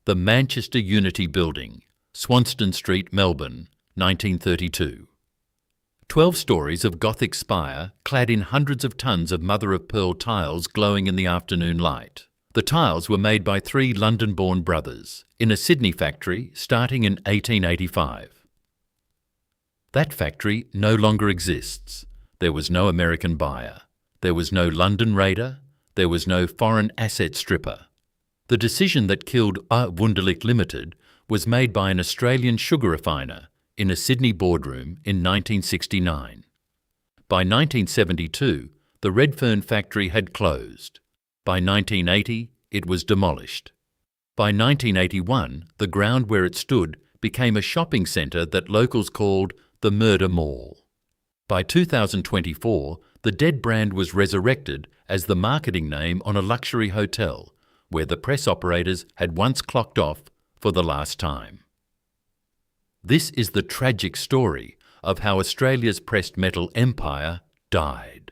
The Manchester Unity Building, Swanston Street, Melbourne, 1932. 12 stories of Gothic spire clad in hundreds of tons of mother-of-pearl tiles glowing in the afternoon light. The tiles were made by 3 London-born brothers in a Sydney factory starting in 1885. That factory no longer exists. There was no American buyer. There was no London raider. There was no foreign asset stripper. The decision that killed Wunderlich Limited was made by an Australian sugar refiner in a Sydney boardroom in 1969. By 1972, the Redfern factory had closed. By 1980, it was demolished. By 1981, the ground where it stood became a shopping centre that locals called the Murder Mall. By 2024, the dead brand was resurrected as the marketing name on a luxury hotel, where the press operators had once clocked off for the last time. This is the tragic story of how Australia's pressed metal empire died.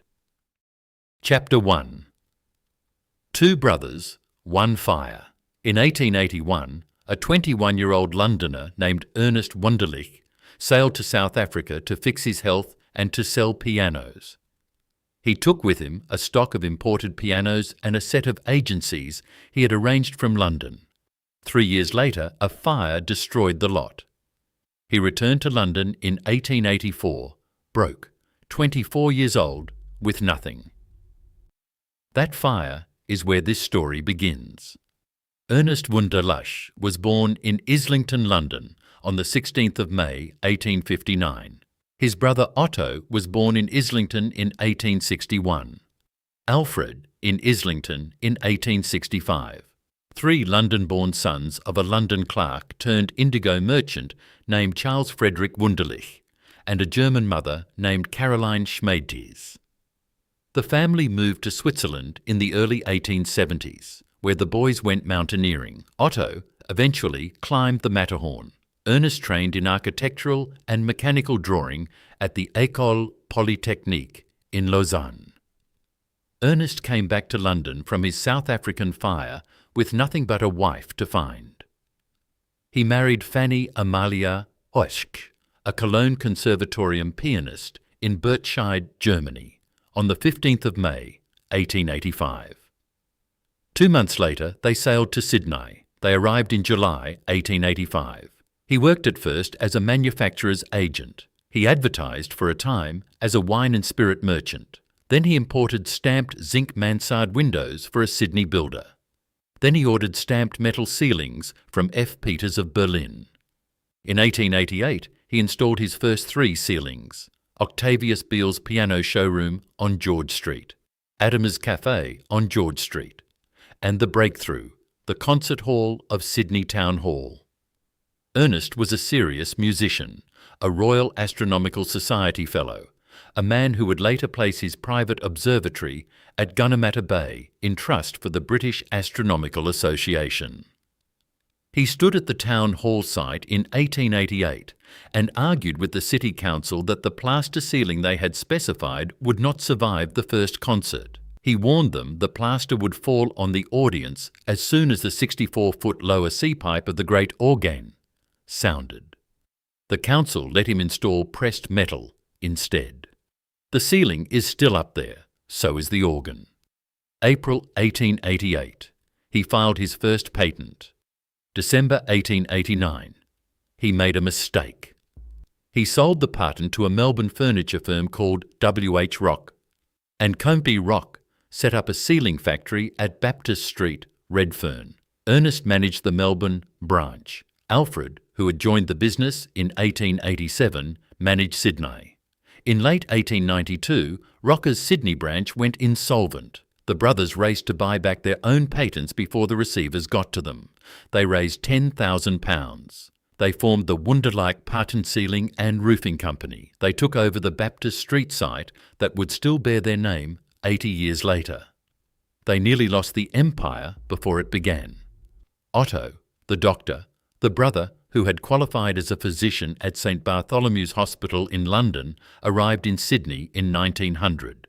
Chapter 1. 2 brothers, 1 fire. In 1881, a 21-year-old Londoner named Ernest Wunderlich sailed to South Africa to fix his health and to sell pianos. He took with him a stock of imported pianos and a set of agencies he had arranged from London. 3 years later, a fire destroyed the lot. He returned to London in 1884, broke, 24 years old, with nothing. That fire is where this story begins. Ernest Wunderlich was born in Islington, London, on the 16th of May, 1859. His brother Otto was born in Islington in 1861. Alfred in Islington in 1865. 3 London-born sons of a London clerk turned indigo merchant named Charles Frederick Wunderlich and a German mother named Caroline Schmedes. The family moved to Switzerland in the early 1870s, where the boys went mountaineering. Otto eventually climbed the Matterhorn. Ernest trained in architectural and mechanical drawing at the École Polytechnique in Lausanne. Ernest came back to London from his South African fire with nothing but a wife to find. He married Fanny Amalia Oesch, a Cologne Conservatorium pianist in Berkshire, Germany, on the 15th of May, 1885. 2 months later, they sailed to Sydney. They arrived in July 1885. He worked at first as a manufacturer's agent. He advertised for a time as a wine and spirit merchant. Then he imported stamped zinc mansard windows for a Sydney builder. Then he ordered stamped metal ceilings from F. Peters of Berlin. In 1888, he installed his first 3 ceilings: Octavius Beale's piano showroom on George Street, Adam's Cafe on George Street, and The Breakthrough, the concert hall of Sydney Town Hall. Ernest was a serious musician, a Royal Astronomical Society Fellow, a man who would later place his private observatory at Gunnamatta Bay in trust for the British Astronomical Association. He stood at the town hall site in 1888 and argued with the City Council that the plaster ceiling they had specified would not survive the first concert. He warned them the plaster would fall on the audience as soon as the 64-foot lower C pipe of the great organ sounded. The council let him install pressed metal instead. The ceiling is still up there, so is the organ. April 1888. He filed his first patent. December 1889. He made a mistake. He sold the patent to a Melbourne furniture firm called W.H. Rock, and Combie Rock set up a ceiling factory at Baptist Street, Redfern. Ernest managed the Melbourne branch. Alfred, who had joined the business in 1887, managed Sydney. In late 1892, Rocker's Sydney branch went insolvent. The brothers raced to buy back their own patents before the receivers got to them. They raised £10,000. They formed the Wunderlich Patent Ceiling and Roofing Company. They took over the Baptist Street site that would still bear their name 80 years later. They nearly lost the empire before it began. Otto, the doctor, the brother who had qualified as a physician at St. Bartholomew's Hospital in London, arrived in Sydney in 1900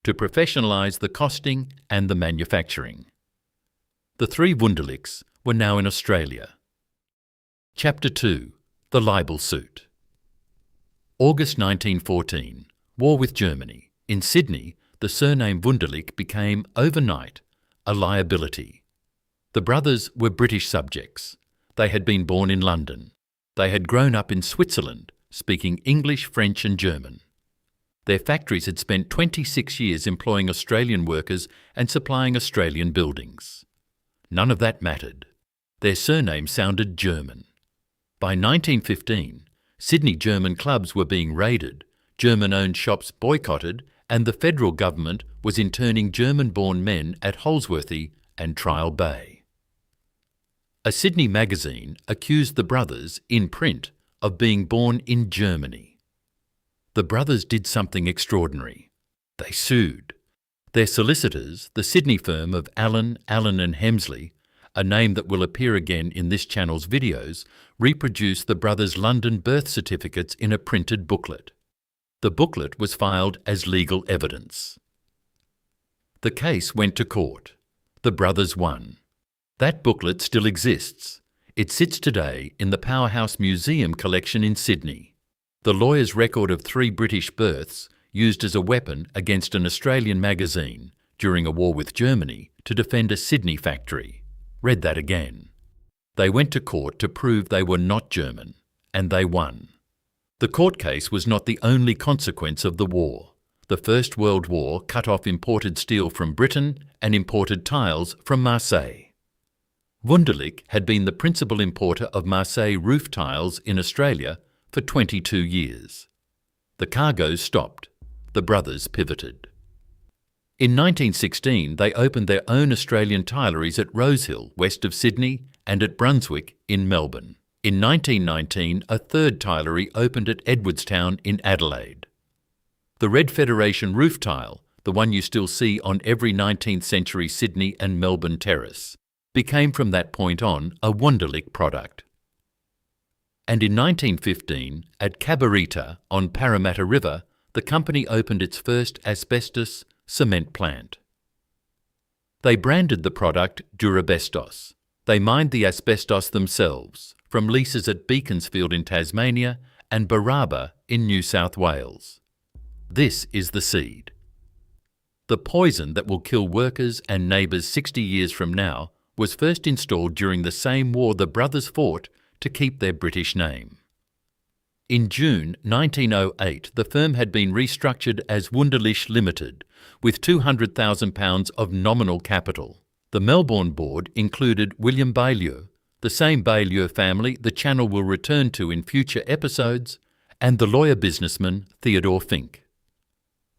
to professionalise the costing and the manufacturing. The 3 Wunderlichs were now in Australia. Chapter 2. The Libel Suit. August 1914. War with Germany. In Sydney, the surname Wunderlich became, overnight, a liability. The brothers were British subjects. They had been born in London. They had grown up in Switzerland, speaking English, French and German. Their factories had spent 26 years employing Australian workers and supplying Australian buildings. None of that mattered. Their surname sounded German. By 1915, Sydney German clubs were being raided, German-owned shops boycotted, and the federal government was interning German-born men at Holsworthy and Trial Bay. A Sydney magazine accused the brothers, in print, of being born in Germany. The brothers did something extraordinary. They sued. Their solicitors, the Sydney firm of Allen and Hemsley, a name that will appear again in this channel's videos, reproduced the brothers' London birth certificates in a printed booklet. The booklet was filed as legal evidence. The case went to court. The brothers won. That booklet still exists. It sits today in the Powerhouse Museum collection in Sydney. The lawyer's record of 3 British births used as a weapon against an Australian magazine during a war with Germany to defend a Sydney factory. Read that again. They went to court to prove they were not German, and they won. The court case was not the only consequence of the war. The First World War cut off imported steel from Britain and imported tiles from Marseille. Wunderlich had been the principal importer of Marseille roof tiles in Australia for 22 years. The cargoes stopped. The brothers pivoted. In 1916, they opened their own Australian tileries at Rosehill, west of Sydney, and at Brunswick in Melbourne. In 1919, a third tilery opened at Edwardstown in Adelaide. The Red Federation roof tile, the one you still see on every 19th century Sydney and Melbourne terrace, became from that point on a Wunderlich product. And in 1915, at Cabarita on Parramatta River, the company opened its first asbestos cement plant. They branded the product Durabestos. They mined the asbestos themselves from leases at Beaconsfield in Tasmania and Baraba in New South Wales. This is the seed. The poison that will kill workers and neighbours 60 years from now was first installed during the same war the brothers fought to keep their British name. In June 1908, the firm had been restructured as Wunderlich Limited, with £200,000 of nominal capital. The Melbourne board included William Beaulieu, the same Beaulieu family the channel will return to in future episodes, and the lawyer-businessman Theodore Fink.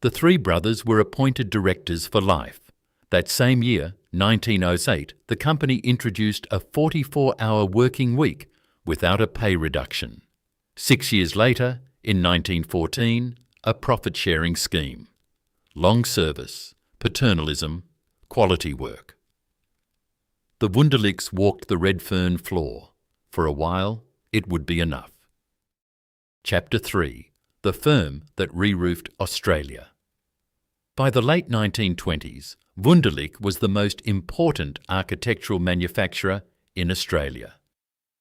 The 3 brothers were appointed directors for life. That same year, 1908, the company introduced a 44-hour working week without a pay reduction. 6 years later, in 1914, a profit-sharing scheme. Long service, paternalism, quality work. The Wunderlichs walked the red fern floor. For a while, it would be enough. Chapter 3. The firm that re-roofed Australia. By the late 1920s, Wunderlich was the most important architectural manufacturer in Australia.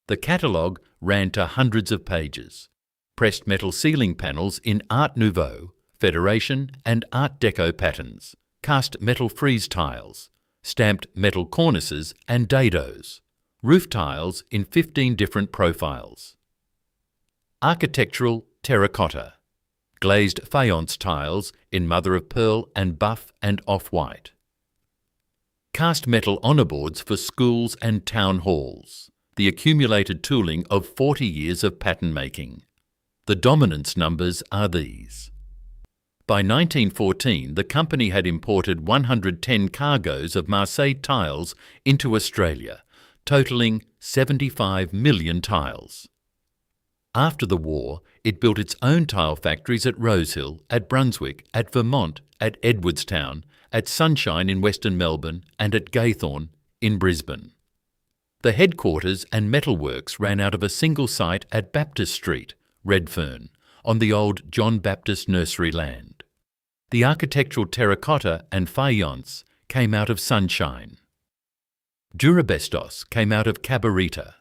The catalogue ran to hundreds of pages. Pressed metal ceiling panels in Art Nouveau, Federation and Art Deco patterns, cast metal frieze tiles, stamped metal cornices and dados, roof tiles in 15 different profiles. Architectural terracotta, glazed faience tiles in mother-of-pearl and buff and off-white. Cast metal honour boards for schools and town halls, the accumulated tooling of 40 years of pattern making. The dominance numbers are these. By 1914, the company had imported 110 cargoes of Marseille tiles into Australia, totalling 75 million tiles. After the war, it built its own tile factories at Rosehill, at Brunswick, at Vermont, at Edwardstown, at Sunshine in Western Melbourne and at Gaythorne in Brisbane. The headquarters and metalworks ran out of a single site at Baptist Street, Redfern, on the old John Baptist nursery land. The architectural terracotta and faience came out of Sunshine. Durabestos came out of Cabarita.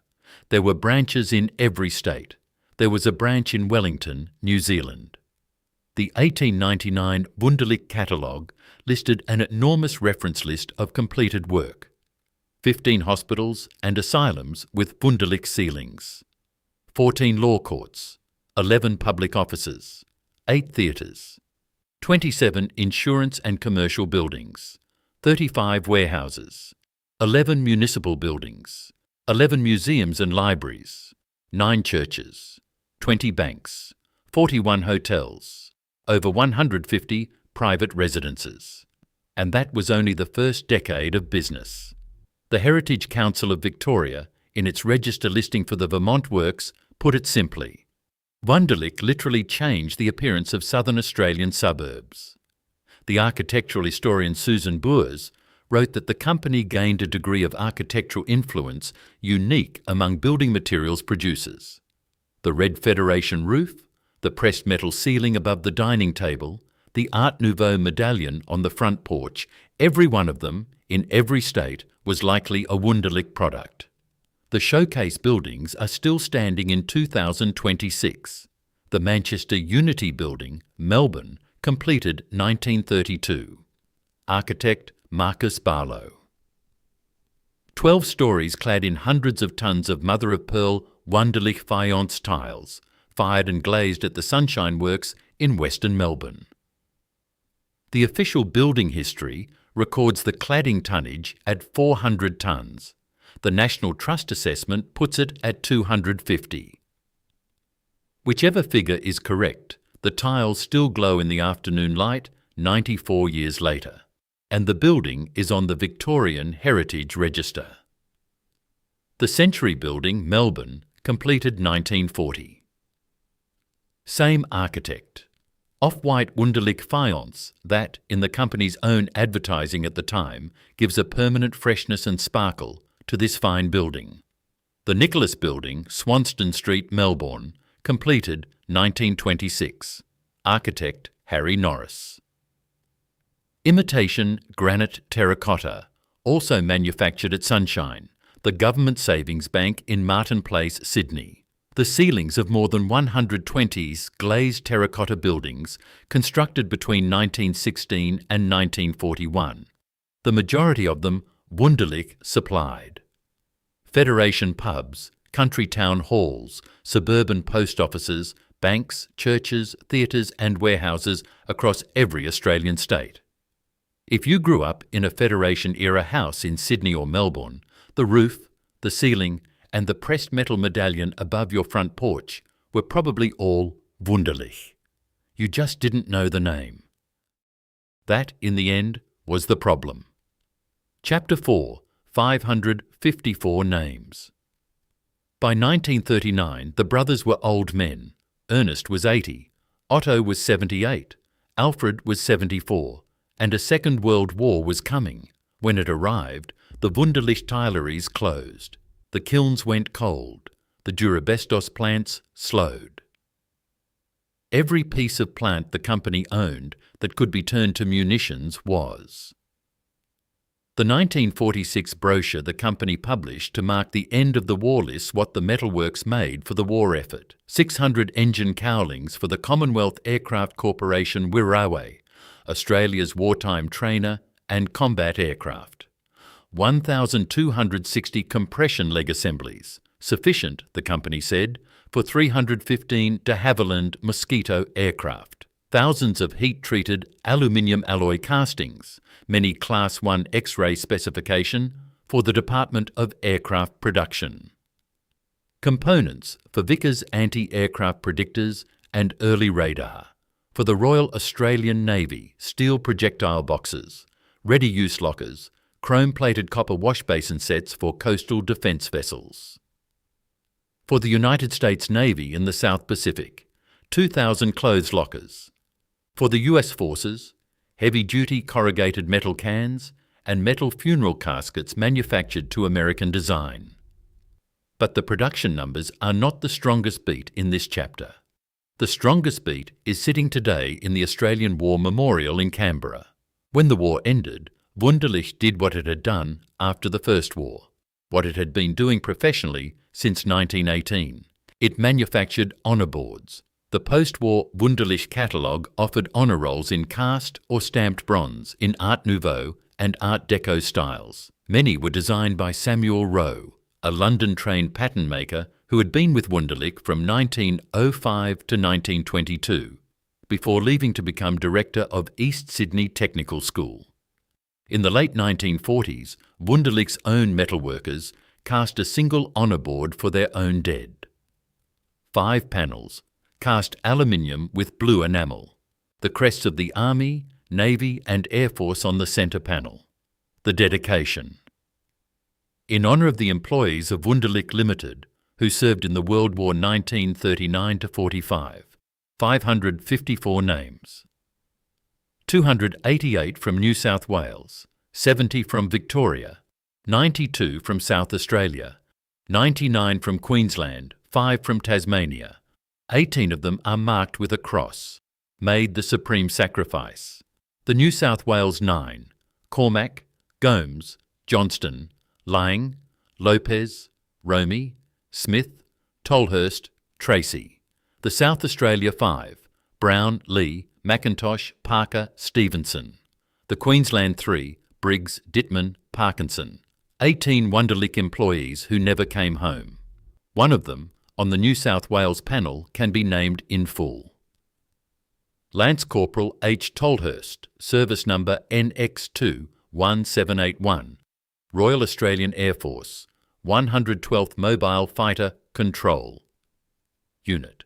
There were branches in every state. There was a branch in Wellington, New Zealand. The 1899 Wunderlich catalogue listed an enormous reference list of completed work. 15 hospitals and asylums with Wunderlich ceilings. 14 law courts. 11 public offices. 8 theatres. 27 insurance and commercial buildings. 35 warehouses. 11 municipal buildings. 11 museums and libraries. 9 churches. 20 banks. 41 hotels. Over 150 private residences. And that was only the first decade of business. The Heritage Council of Victoria, in its register listing for the Vermont works, put it simply: Wunderlich literally changed the appearance of southern Australian suburbs. The architectural historian Susan Bures wrote that the company gained a degree of architectural influence unique among building materials producers. The red Federation roof, the pressed metal ceiling above the dining table, the Art Nouveau medallion on the front porch, every one of them, in every state, was likely a Wunderlich product. The showcase buildings are still standing in 2026. The Manchester Unity Building, Melbourne, completed 1932. Architect Marcus Barlow. 12 stories clad in hundreds of tons of mother-of-pearl Wunderlich faience tiles, fired and glazed at the Sunshine Works in Western Melbourne. The official building history records the cladding tonnage at 400 tonnes. The National Trust assessment puts it at 250. Whichever figure is correct, the tiles still glow in the afternoon light 94 years later, and the building is on the Victorian Heritage Register. The Century Building, Melbourne, completed 1940. Same architect. Off-white Wunderlich faience that, in the company's own advertising at the time, gives a permanent freshness and sparkle to this fine building. The Nicholas Building, Swanston Street, Melbourne, completed 1926. Architect Harry Norris. Imitation granite terracotta, also manufactured at Sunshine, the Government Savings Bank in Martin Place, Sydney. The ceilings of more than 120 glazed terracotta buildings constructed between 1916 and 1941. The majority of them Wunderlich supplied. Federation pubs, country town halls, suburban post offices, banks, churches, theatres and warehouses across every Australian state. If you grew up in a Federation-era house in Sydney or Melbourne, the roof, the ceiling and the pressed metal medallion above your front porch were probably all Wunderlich. You just didn't know the name. That, in the end, was the problem. Chapter 4, 554 Names. By 1939, the brothers were old men. Ernest was 80, Otto was 78, Alfred was 74, and a Second World War was coming. When it arrived, the Wunderlich tileries closed. The kilns went cold. The Durabestos plants slowed. Every piece of plant the company owned that could be turned to munitions was. The 1946 brochure the company published to mark the end of the war lists what the metalworks made for the war effort. 600 engine cowlings for the Commonwealth Aircraft Corporation Wirraway, Australia's wartime trainer and combat aircraft. 1,260 compression leg assemblies, sufficient, the company said, for 315 de Havilland Mosquito aircraft. Thousands of heat-treated aluminium alloy castings, many Class 1 X-ray specification for the Department of Aircraft Production. Components for Vickers anti-aircraft predictors and early radar. For the Royal Australian Navy, steel projectile boxes, ready-use lockers, chrome-plated copper wash basin sets for coastal defence vessels. For the United States Navy in the South Pacific, 2,000 clothes lockers. For the US Forces, heavy-duty corrugated metal cans and metal funeral caskets manufactured to American design. But the production numbers are not the strongest beat in this chapter. The strongest beat is sitting today in the Australian War Memorial in Canberra. When the war ended, Wunderlich did what it had done after the First War, what it had been doing professionally since 1918. It manufactured honour boards. The post-war Wunderlich catalogue offered honour rolls in cast or stamped bronze in Art Nouveau and Art Deco styles. Many were designed by Samuel Rowe, a London-trained pattern maker who had been with Wunderlich from 1905 to 1922, before leaving to become director of East Sydney Technical School. In the late 1940s, Wunderlich's own metalworkers cast a single honour board for their own dead. 5 panels, cast aluminium with blue enamel. The crests of the Army, Navy and Air Force on the centre panel. The dedication. In honour of the employees of Wunderlich Limited, who served in the World War 1939–45, 554 names. 288 from New South Wales, 70 from Victoria, 92 from South Australia, 99 from Queensland, 5 from Tasmania. 18 of them are marked with a cross, made the supreme sacrifice. The New South Wales 9, Cormac, Gomes, Johnston, Lang, Lopez, Romey, Smith, Tolhurst, Tracy. The South Australia 5, Brown, Lee, McIntosh, Parker, Stevenson. The Queensland 3, Briggs, Dittman, Parkinson. 18 Wunderlich employees who never came home. One of them, on the New South Wales panel, can be named in full. Lance Corporal H. Tolhurst, service number NX2 1781, Royal Australian Air Force, 112th Mobile Fighter Control Unit.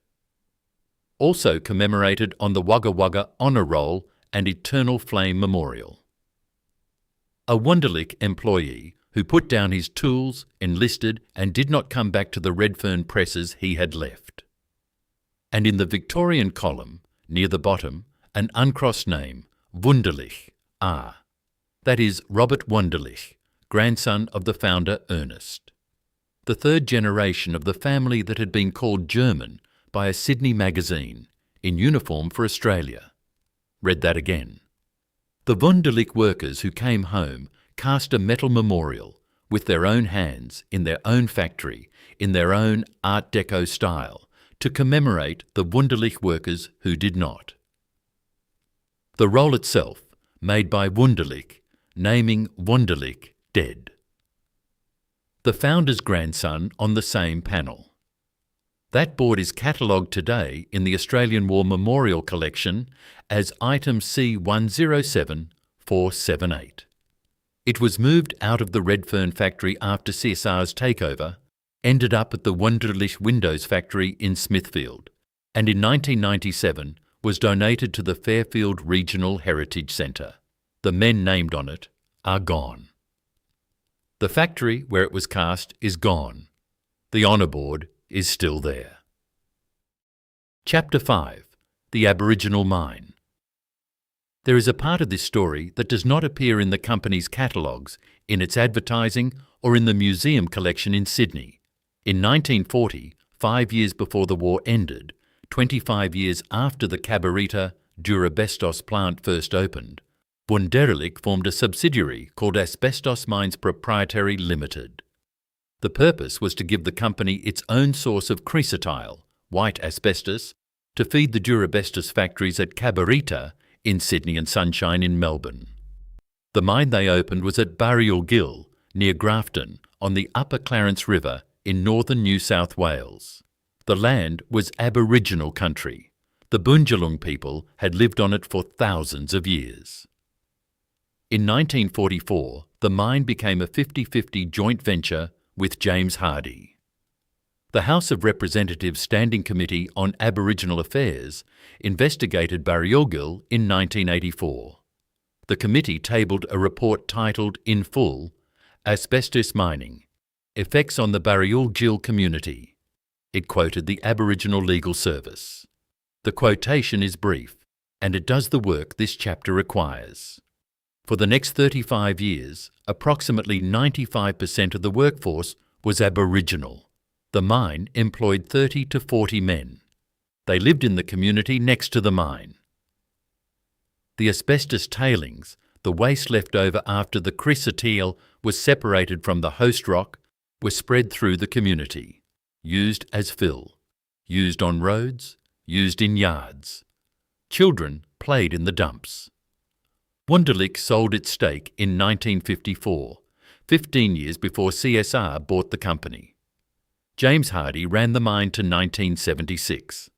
Also commemorated on the Wagga Wagga Honour Roll and Eternal Flame Memorial. A Wunderlich employee who put down his tools, enlisted and did not come back to the Redfern presses he had left. And in the Victorian column, near the bottom, an uncrossed name, Wunderlich, R. That is Robert Wunderlich, grandson of the founder Ernest. The third generation of the family that had been called German by a Sydney magazine, in uniform for Australia. Read that again. The Wunderlich workers who came home cast a metal memorial with their own hands, in their own factory, in their own Art Deco style, to commemorate the Wunderlich workers who did not. The roll itself, made by Wunderlich, naming Wunderlich dead. The founder's grandson on the same panel. That board is catalogued today in the Australian War Memorial Collection as item C107478. It was moved out of the Redfern factory after CSR's takeover, ended up at the Wunderlich Windows factory in Smithfield, and in 1997 was donated to the Fairfield Regional Heritage Centre. The men named on it are gone. The factory where it was cast is gone. The honour board is still there. Chapter 5. The Aboriginal Mine. There is a part of this story that does not appear in the company's catalogues, in its advertising or in the museum collection in Sydney. In 1940, 5 years before the war ended, 25 years after the Cabarita Durabestos plant first opened, Wunderlich formed a subsidiary called Asbestos Mines Proprietary Limited. The purpose was to give the company its own source of chrysotile, white asbestos, to feed the Durabestos factories at Cabarita in Sydney and Sunshine in Melbourne. The mine they opened was at Burial Gill, near Grafton, on the Upper Clarence River in northern New South Wales. The land was Aboriginal country. The Bundjalung people had lived on it for thousands of years. In 1944, the mine became a 50-50 joint venture with James Hardie. The House of Representatives Standing Committee on Aboriginal Affairs investigated Bariolgil in 1984. The committee tabled a report titled, in full, Asbestos Mining, Effects on the Bariolgil Community. It quoted the Aboriginal Legal Service. The quotation is brief, and it does the work this chapter requires. For the next 35 years, approximately 95% of the workforce was Aboriginal. The mine employed 30 to 40 men. They lived in the community next to the mine. The asbestos tailings, the waste left over after the chrysotile was separated from the host rock, was spread through the community, used as fill, used on roads, used in yards. Children played in the dumps. Wunderlich sold its stake in 1954, 15 years before CSR bought the company. James Hardy ran the mine to 1976.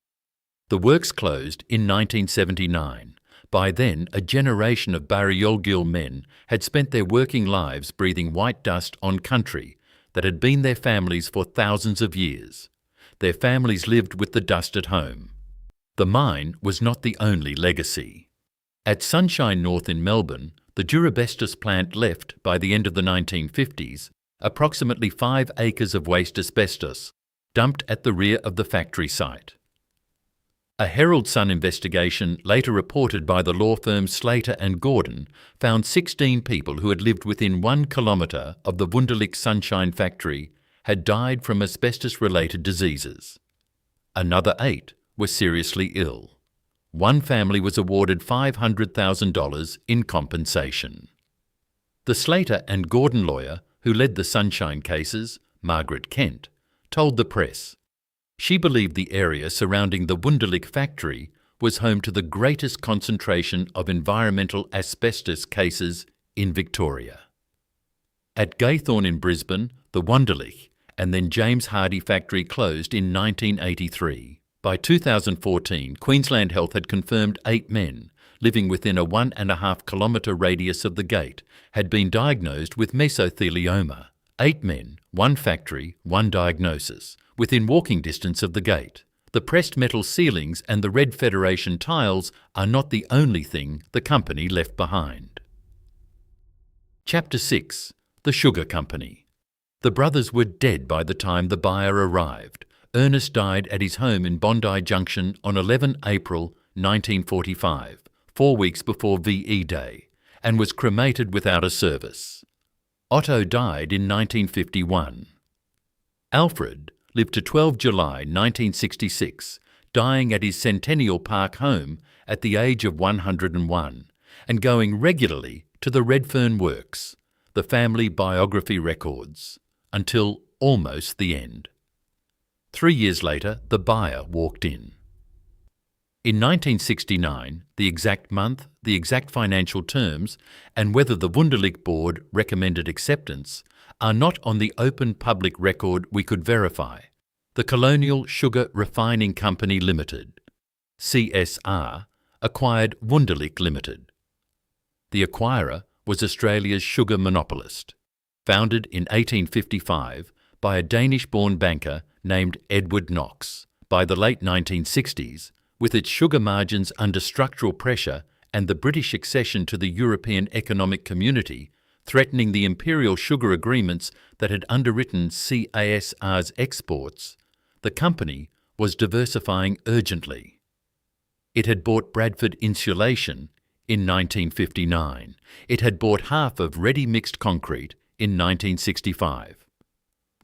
The works closed in 1979. By then, a generation of Barriolgil men had spent their working lives breathing white dust on country that had been their families for thousands of years. Their families lived with the dust at home. The mine was not the only legacy. At Sunshine North in Melbourne, the Durabestos plant left, by the end of the 1950s, approximately 5 acres of waste asbestos, dumped at the rear of the factory site. A Herald Sun investigation, later reported by the law firm Slater and Gordon, found 16 people who had lived within 1 kilometre of the Wunderlich Sunshine factory had died from asbestos-related diseases. Another 8 were seriously ill. One family was awarded $500,000 in compensation. The Slater and Gordon lawyer, who led the Sunshine cases, Margaret Kent, told the press she believed the area surrounding the Wunderlich factory was home to the greatest concentration of environmental asbestos cases in Victoria. At Gaythorne in Brisbane, the Wunderlich and then James Hardy factory closed in 1983. By 2014, Queensland Health had confirmed 8 men living within a 1.5 kilometre radius of the gate had been diagnosed with mesothelioma. 8 men, 1 factory, 1 diagnosis, within walking distance of the gate. The pressed metal ceilings and the red Federation tiles are not the only thing the company left behind. Chapter 6. The Sugar Company. The brothers were dead by the time the buyer arrived. Ernest died at his home in Bondi Junction on 11 April 1945, 4 weeks before VE Day, and was cremated without a service. Otto died in 1951. Alfred lived to 12 July 1966, dying at his Centennial Park home at the age of 101, and going regularly to the Redfern Works, the family biography records, until almost the end. 3 years later, the buyer walked in. In 1969, the exact month, the exact financial terms, and whether the Wunderlich board recommended acceptance are not on the open public record we could verify. The Colonial Sugar Refining Company Limited, CSR, acquired Wunderlich Limited. The acquirer was Australia's sugar monopolist, founded in 1855 by a Danish-born banker named Edward Knox. By the late 1960s, with its sugar margins under structural pressure and the British accession to the European Economic Community threatening the imperial sugar agreements that had underwritten CSR's exports, the company was diversifying urgently. It had bought Bradford Insulation in 1959. It had bought half of Ready Mixed Concrete in 1965.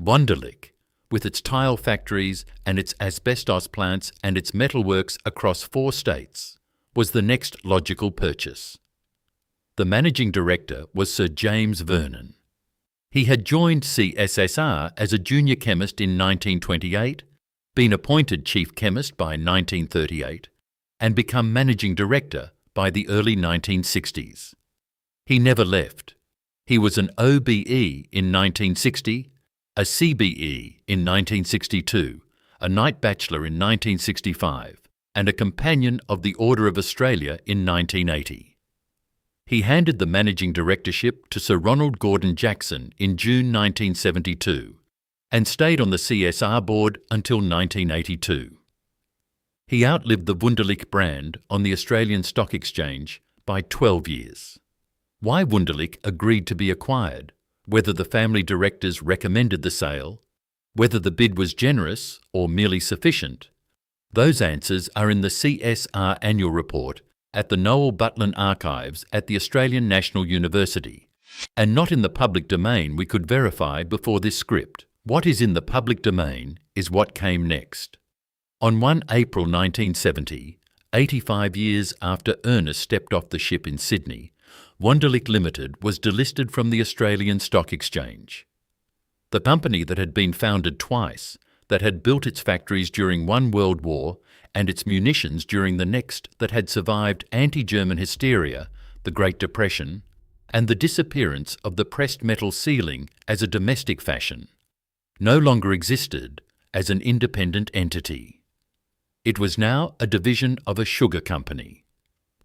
Wunderlich, with its tile factories and its asbestos plants and its metalworks across 4 states, was the next logical purchase. The managing director was Sir James Vernon. He had joined CSSR as a junior chemist in 1928, been appointed chief chemist by 1938, and become managing director by the early 1960s. He never left. He was an OBE in 1960, a CBE in 1962, a night bachelor in 1965, and a companion of the Order of Australia in 1980. He handed the managing directorship to Sir Ronald Gordon Jackson in June 1972 and stayed on the CSR board until 1982. He outlived the Wunderlich brand on the Australian Stock Exchange by 12 years. Why Wunderlich agreed to be acquired, whether the family directors recommended the sale, whether the bid was generous or merely sufficient, those answers are in the CSR annual report at the Noel Butlin Archives at the Australian National University, and not in the public domain we could verify before this script. What is in the public domain is what came next. On 1 April 1970, 85 years after Ernest stepped off the ship in Sydney, Wunderlich Limited was delisted from the Australian Stock Exchange. The company that had been founded twice, that had built its factories during one World War and its munitions during the next, that had survived anti-German hysteria, the Great Depression, and the disappearance of the pressed metal ceiling as a domestic fashion, no longer existed as an independent entity. It was now a division of a sugar company.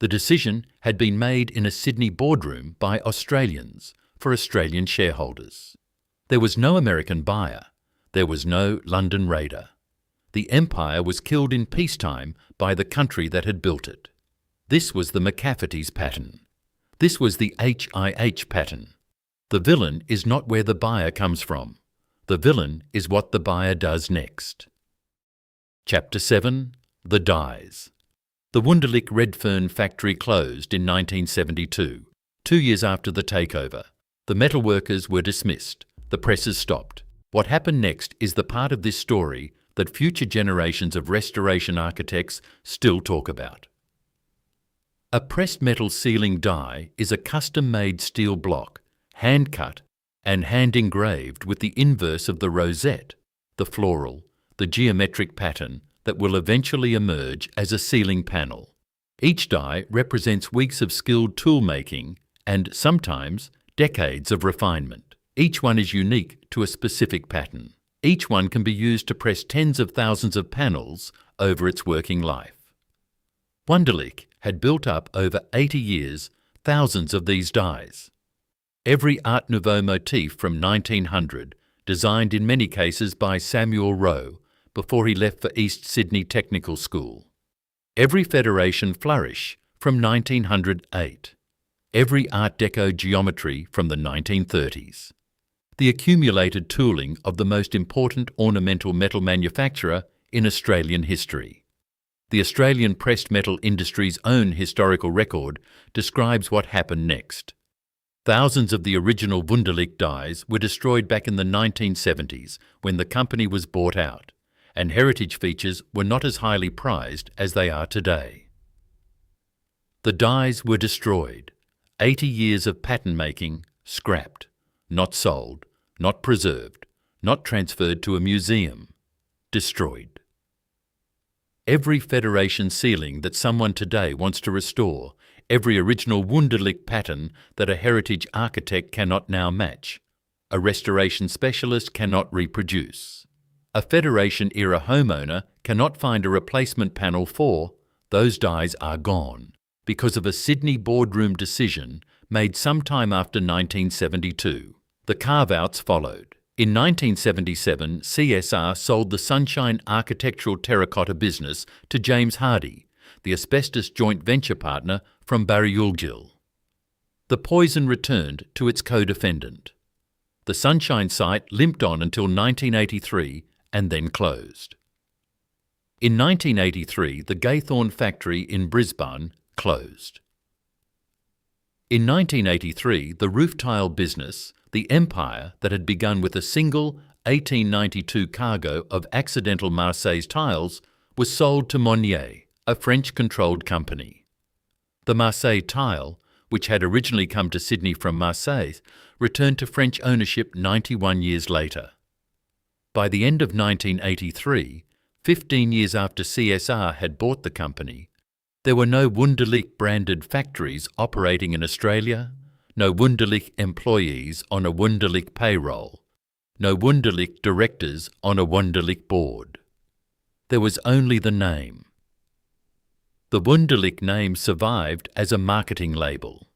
The decision had been made in a Sydney boardroom by Australians for Australian shareholders. There was no American buyer. There was no London raider. The empire was killed in peacetime by the country that had built it. This was the McCafferty's pattern. This was the HIH pattern. The villain is not where the buyer comes from. The villain is what the buyer does next. Chapter 7. The Dies. The Wunderlich Redfern factory closed in 1972, 2 years after the takeover. The metal workers were dismissed. The presses stopped. What happened next is the part of this story that future generations of restoration architects still talk about. A pressed metal ceiling die is a custom-made steel block, hand-cut and hand-engraved with the inverse of the rosette, the floral, the geometric pattern that will eventually emerge as a ceiling panel. Each die represents weeks of skilled tool-making and, sometimes, decades of refinement. Each one is unique to a specific pattern. Each one can be used to press tens of thousands of panels over its working life. Wunderlich had built up over 80 years thousands of these dies. Every Art Nouveau motif from 1900, designed in many cases by Samuel Rowe before he left for East Sydney Technical School. Every Federation flourish from 1908. Every Art Deco geometry from the 1930s. The accumulated tooling of the most important ornamental metal manufacturer in Australian history. The Australian pressed metal industry's own historical record describes what happened next. Thousands of the original Wunderlich dies were destroyed back in the 1970s when the company was bought out, and heritage features were not as highly prized as they are today. The dies were destroyed. 80 years of pattern making scrapped, not sold, not preserved, not transferred to a museum, destroyed. Every Federation ceiling that someone today wants to restore, every original Wunderlich pattern that a heritage architect cannot now match, a restoration specialist cannot reproduce. A Federation-era homeowner cannot find a replacement panel for, those dies are gone, because of a Sydney boardroom decision made sometime after 1972. The carve-outs followed. In 1977, CSR sold the Sunshine Architectural Terracotta business to James Hardy, the asbestos joint venture partner from Barryulgil. The poison returned to its co-defendant. The Sunshine site limped on until 1983 and then closed. In 1983, the Gaythorne factory in Brisbane closed. In 1983, the roof tile business, the empire that had begun with a single 1892 cargo of accidental Marseille tiles, was sold to Monnier, a French-controlled company. The Marseille tile, which had originally come to Sydney from Marseille, returned to French ownership 91 years later. By the end of 1983, 15 years after CSR had bought the company, there were no Wunderlich branded factories operating in Australia, no Wunderlich employees on a Wunderlich payroll, no Wunderlich directors on a Wunderlich board. There was only the name. The Wunderlich name survived as a marketing label.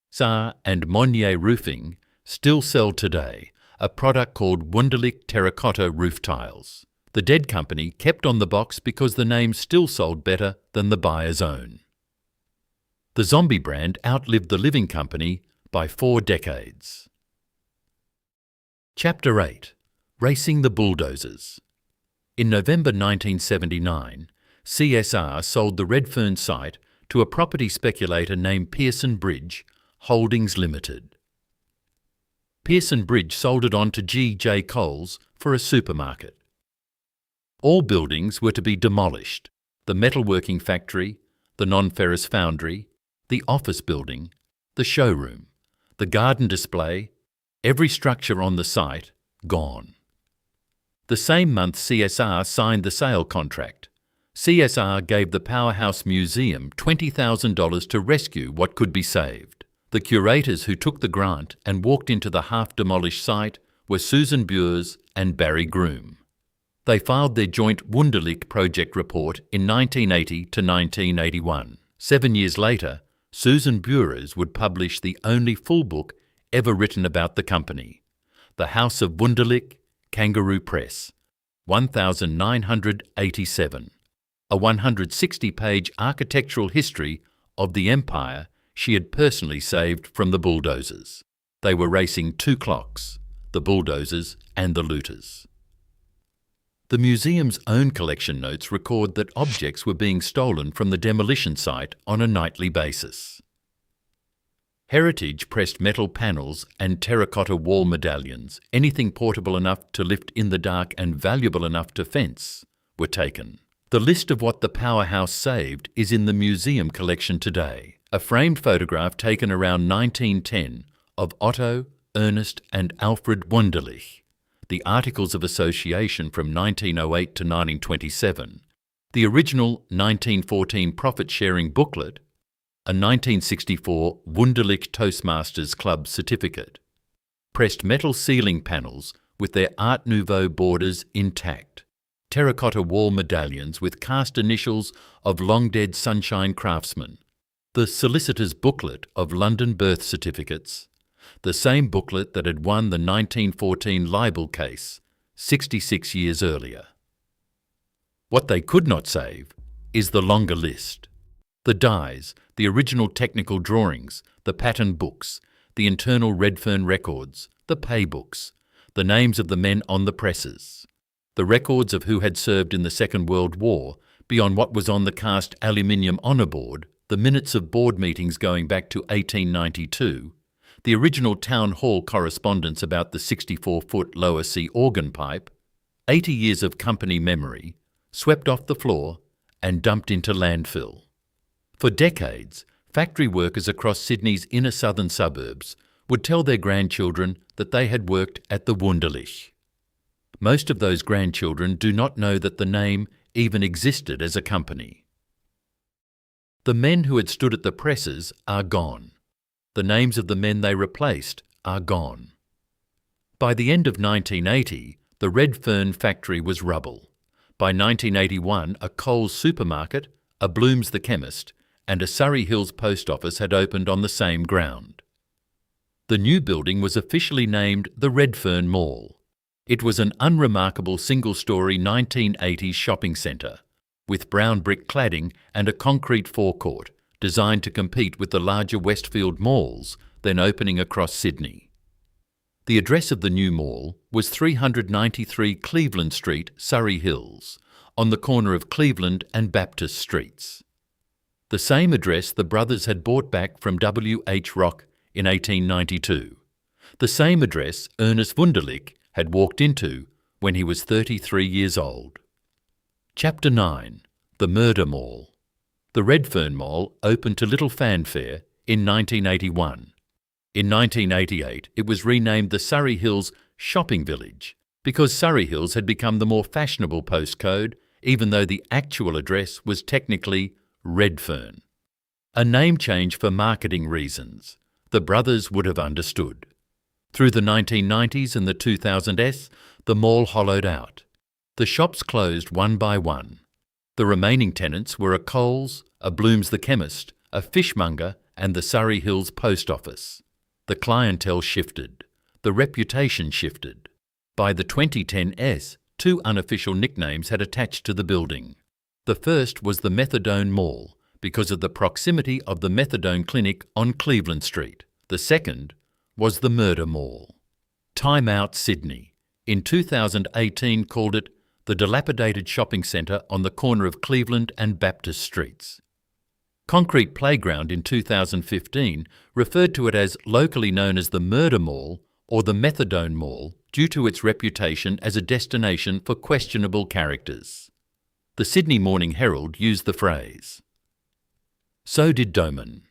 Saar and Monnier Roofing still sell today a product called Wunderlich Terracotta Roof Tiles. The dead company kept on the box because the name still sold better than the buyer's own. The zombie brand outlived the living company by 4 decades. Chapter 8. Racing the Bulldozers. In November 1979, CSR sold the Redfern site to a property speculator named Pearson Bridge Holdings Limited. Pearson Bridge sold it on to G.J. Coles for a supermarket. All buildings were to be demolished: the metalworking factory, the non-ferrous foundry, the office building, the showroom, the garden display, every structure on the site gone. The same month CSR signed the sale contract. CSR gave the Powerhouse Museum $20,000 to rescue what could be saved. The curators who took the grant and walked into the half-demolished site were Susan Bures and Barry Groom. They filed their joint Wunderlich project report in 1980 to 1981. 7 years later, Susan Bures would publish the only full book ever written about the company, The House of Wunderlich, Kangaroo Press, 1987. A 160-page architectural history of the empire she had personally saved from the bulldozers. They were racing two clocks, the bulldozers and the looters. The museum's own collection notes record that objects were being stolen from the demolition site on a nightly basis. Heritage pressed metal panels and terracotta wall medallions, anything portable enough to lift in the dark and valuable enough to fence, were taken. The list of what the Powerhouse saved is in the museum collection today. A framed photograph taken around 1910 of Otto, Ernest and Alfred Wunderlich, the Articles of Association from 1908 to 1927, the original 1914 profit-sharing booklet, a 1964 Wunderlich Toastmasters Club certificate, pressed metal ceiling panels with their Art Nouveau borders intact, terracotta wall medallions with cast initials of long-dead sunshine craftsmen, the solicitor's booklet of London birth certificates, the same booklet that had won the 1914 libel case 66 years earlier. What they could not save is the longer list. The dies, the original technical drawings, the pattern books, the internal Redfern records, the pay books, the names of the men on the presses, the records of who had served in the Second World War, beyond what was on the cast aluminium honour board, the minutes of board meetings going back to 1892, the original town hall correspondence about the 64-foot lower sea organ pipe, 80 years of company memory, swept off the floor and dumped into landfill. For decades, factory workers across Sydney's inner southern suburbs would tell their grandchildren that they had worked at the Wunderlich. Most of those grandchildren do not know that the name even existed as a company. The men who had stood at the presses are gone. The names of the men they replaced are gone. By the end of 1980, the Redfern factory was rubble. By 1981, a Coles supermarket, a Bloom's the chemist, and a Surrey Hills post office had opened on the same ground. The new building was officially named the Redfern Mall. It was an unremarkable single-storey 1980s shopping centre, with brown brick cladding and a concrete forecourt, designed to compete with the larger Westfield malls then opening across Sydney. The address of the new mall was 393 Cleveland Street, Surrey Hills, on the corner of Cleveland and Baptist Streets. The same address the brothers had bought back from W.H. Rock in 1892. The same address Ernest Wunderlich had walked into when he was 33 years old. Chapter 9. The Murder Mall. The Redfern Mall opened to little fanfare in 1981. In 1988, it was renamed the Surrey Hills Shopping Village because Surrey Hills had become the more fashionable postcode, even though the actual address was technically Redfern. A name change for marketing reasons. The brothers would have understood. Through the 1990s and the 2000s, the mall hollowed out. The shops closed one by one. The remaining tenants were a Coles, a Bloom's the chemist, a fishmonger and the Surrey Hills post office. The clientele shifted. The reputation shifted. By the 2010s, two unofficial nicknames had attached to the building. The first was the Methadone Mall, because of the proximity of the methadone clinic on Cleveland Street. The second was the Murder Mall. Time Out Sydney, in 2018, called it the dilapidated shopping centre on the corner of Cleveland and Baptist Streets. Concrete Playground in 2015 referred to it as locally known as the Murder Mall or the Methadone Mall due to its reputation as a destination for questionable characters. The Sydney Morning Herald used the phrase. So did Doman.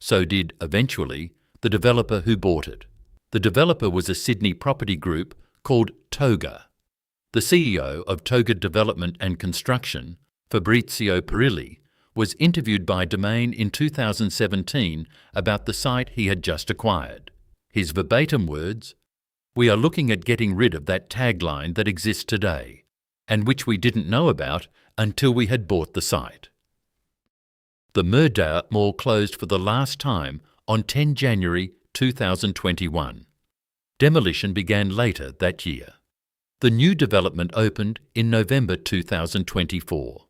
So did, eventually, the developer who bought it. The developer was a Sydney property group called Toga. The CEO of Toga Development and Construction, Fabrizio Perilli, was interviewed by Domain in 2017 about the site he had just acquired. His verbatim words, "We are looking at getting rid of that tagline that exists today, and which we didn't know about until we had bought the site." The Murdoch Mall closed for the last time on 10 January 2021. Demolition began later that year. The new development opened in November 2024.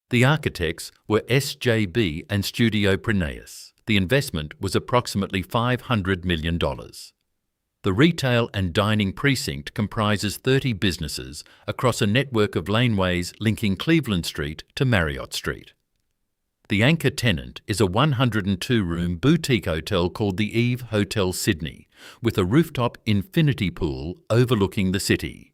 The architects were SJB and Studio Prineus. The investment was approximately $500 million. The retail and dining precinct comprises 30 businesses across a network of laneways linking Cleveland Street to Marriott Street. The anchor tenant is a 102-room boutique hotel called the Eve Hotel Sydney, with a rooftop infinity pool overlooking the city.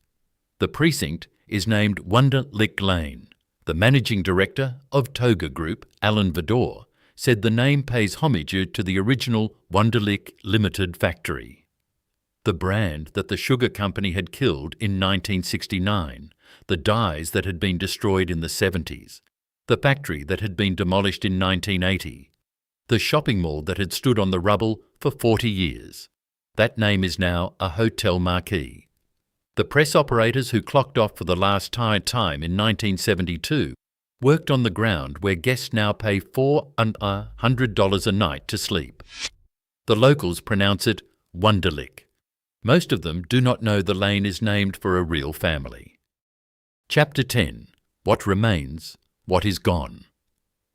The precinct is named Wunderlich Lane. The managing director of Toga Group, Alan Vidor, said the name pays homage to the original Wunderlich Limited factory. The brand that the sugar company had killed in 1969, the dyes that had been destroyed in the 70s, the factory that had been demolished in 1980, the shopping mall that had stood on the rubble for 40 years. That name is now a hotel marquee. The press operators who clocked off for the last time in 1972 worked on the ground where guests now pay $400 a night to sleep. The locals pronounce it Wunderlich. Most of them do not know the lane is named for a real family. Chapter 10. What Remains, What is Gone.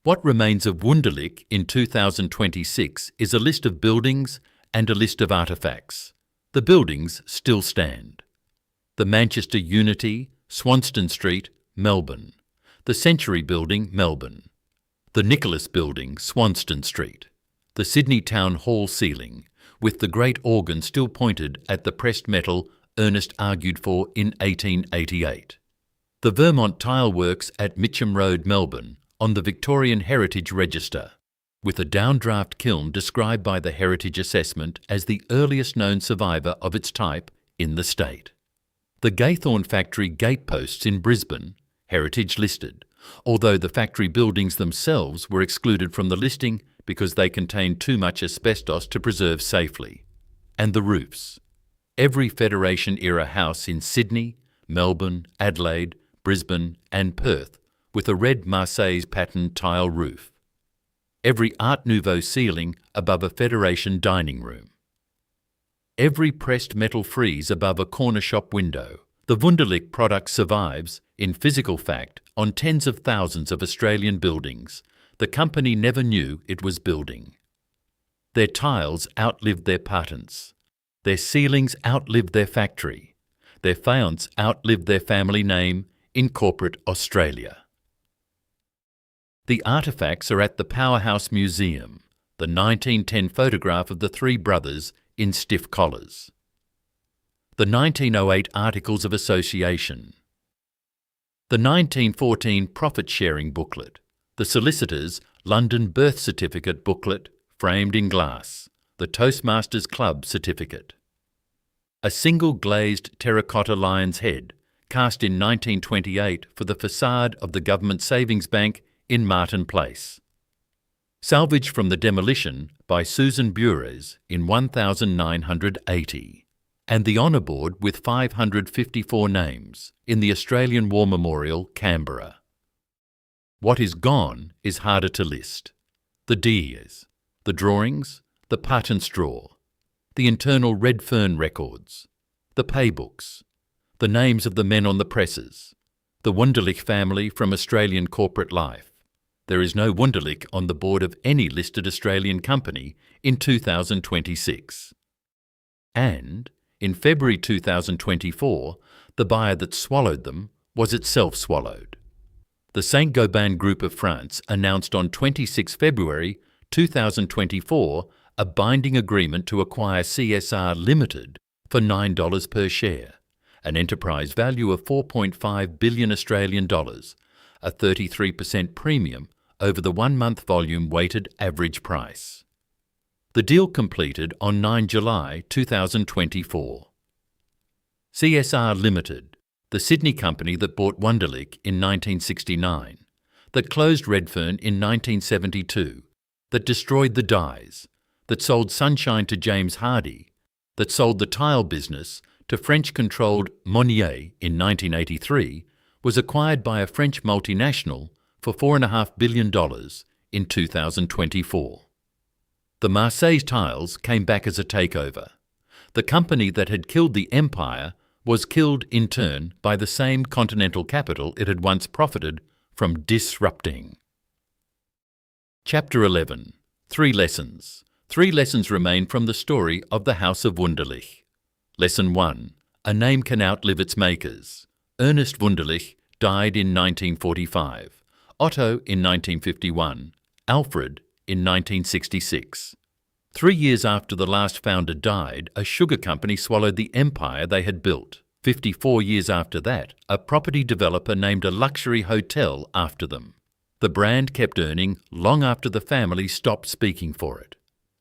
What remains of Wunderlich in 2026 is a list of buildings and a list of artefacts. The buildings still stand. The Manchester Unity, Swanston Street, Melbourne. The Century Building, Melbourne. The Nicholas Building, Swanston Street. The Sydney Town Hall ceiling, with the great organ still pointed at the pressed metal Ernest argued for in 1888. The Vermont Tile Works at Mitcham Road, Melbourne, on the Victorian Heritage Register, with a downdraft kiln described by the Heritage Assessment as the earliest known survivor of its type in the state. The Gaythorne Factory gateposts in Brisbane, heritage listed, although the factory buildings themselves were excluded from the listing because they contained too much asbestos to preserve safely. And the roofs. Every Federation-era house in Sydney, Melbourne, Adelaide, Brisbane and Perth with a red Marseille pattern tile roof. Every Art Nouveau ceiling above a Federation dining room. Every pressed metal frieze above a corner shop window. The Wunderlich product survives, in physical fact, on tens of thousands of Australian buildings. The company never knew it was building. Their tiles outlived their patents. Their ceilings outlived their factory. Their faience outlived their family name in corporate Australia. The artefacts are at the Powerhouse Museum, the 1910 photograph of the three brothers in stiff collars. The 1908 Articles of Association. The 1914 Profit-Sharing Booklet. The Solicitor's London Birth Certificate booklet framed in glass. The Toastmasters Club certificate. A single glazed terracotta lion's head cast in 1928 for the facade of the Government Savings Bank in Martin Place. Salvaged from the demolition by Susan Bures in 1980. And the honour board with 554 names in the Australian War Memorial, Canberra. What is gone is harder to list. The deers, the drawings, the patents drawer, the internal Red Fern records, the paybooks, the names of the men on the presses, the Wunderlich family from Australian corporate life. There is no Wunderlich on the board of any listed Australian company in 2026. And, in February 2024, the buyer that swallowed them was itself swallowed. The Saint-Gobain Group of France announced on 26 February 2024 a binding agreement to acquire CSR Limited for $9 per share, an enterprise value of 4.5 billion Australian dollars, a 33% premium over the one-month volume weighted average price. The deal completed on 9 July 2024. CSR Limited, the Sydney company that bought Wunderlich in 1969, that closed Redfern in 1972, that destroyed the dyes, that sold Sunshine to James Hardie, that sold the tile business to French-controlled Monnier in 1983, was acquired by a French multinational for $4.5 billion in 2024. The Marseille tiles came back as a takeover. The company that had killed the empire was killed in turn by the same continental capital it had once profited from disrupting. Chapter 11. 3 lessons. 3 lessons remain from the story of the House of Wunderlich. Lesson 1. A name can outlive its makers. Ernest Wunderlich died in 1945, Otto in 1951, Alfred in 1966. 3 years after the last founder died, a sugar company swallowed the empire they had built. 54 years after that, a property developer named a luxury hotel after them. The brand kept earning long after the family stopped speaking for it.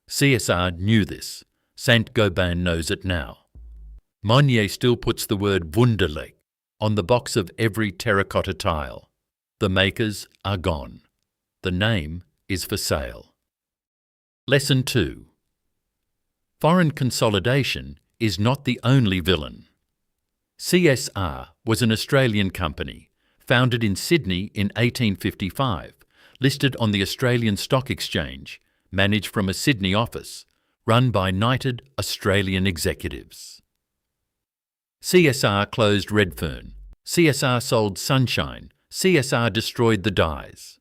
CSR knew this. Saint-Gobain knows it now. Monnier still puts the word Wunderlich on the box of every terracotta tile. The makers are gone. The name is for sale. Lesson 2. Foreign consolidation is not the only villain. CSR was an Australian company, founded in Sydney in 1855, listed on the Australian Stock Exchange, managed from a Sydney office, run by knighted Australian executives. CSR closed Redfern. CSR sold Sunshine. CSR destroyed the dyes.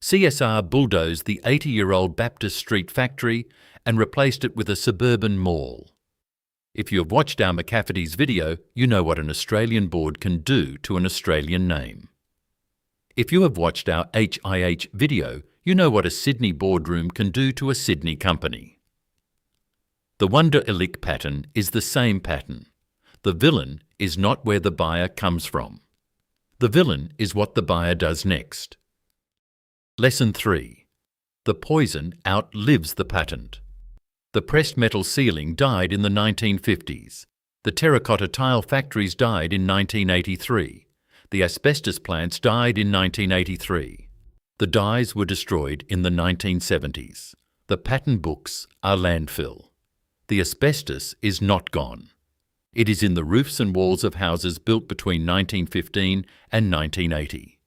CSR bulldozed the 80-year-old Baptist Street factory and replaced it with a suburban mall. If you have watched our McCafferty's video, you know what an Australian board can do to an Australian name. If you have watched our HIH video, you know what a Sydney boardroom can do to a Sydney company. The Wunderlich pattern is the same pattern. The villain is not where the buyer comes from. The villain is what the buyer does next. Lesson 3. The poison outlives the patent. The pressed metal ceiling died in the 1950s. The terracotta tile factories died in 1983. The asbestos plants died in 1983. The dyes were destroyed in the 1970s. The patent books are landfill. The asbestos is not gone. It is in the roofs and walls of houses built between 1915 and 1980.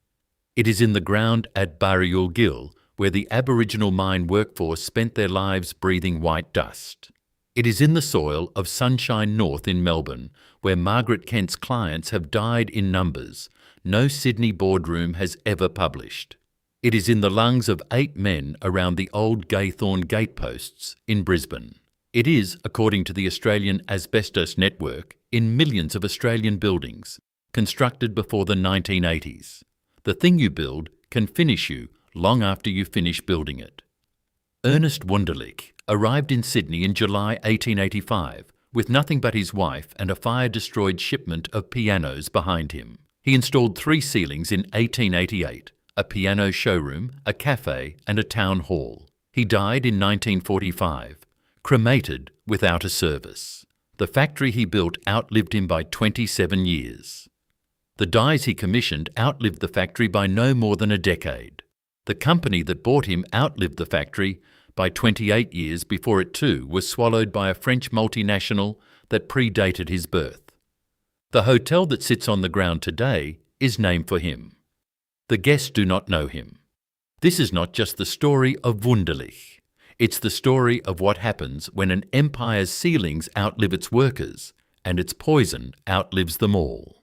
It is in the ground at Burial Gill, where the Aboriginal mine workforce spent their lives breathing white dust. It is in the soil of Sunshine North in Melbourne, where Margaret Kent's clients have died in numbers no Sydney boardroom has ever published. It is in the lungs of 8 men around the old Gaythorne gateposts in Brisbane. It is, according to the Australian Asbestos Network, in millions of Australian buildings, constructed before the 1980s. The thing you build can finish you long after you finish building it. Ernest Wunderlich arrived in Sydney in July 1885 with nothing but his wife and a fire-destroyed shipment of pianos behind him. He installed 3 ceilings in 1888, a piano showroom, a cafe and a town hall. He died in 1945. Cremated without a service. The factory he built outlived him by 27 years. The dyes he commissioned outlived the factory by no more than a decade. The company that bought him outlived the factory by 28 years before it too was swallowed by a French multinational that predated his birth. The hotel that sits on the ground today is named for him. The guests do not know him. This is not just the story of Wunderlich. It's the story of what happens when an empire's ceilings outlive its workers and its poison outlives them all.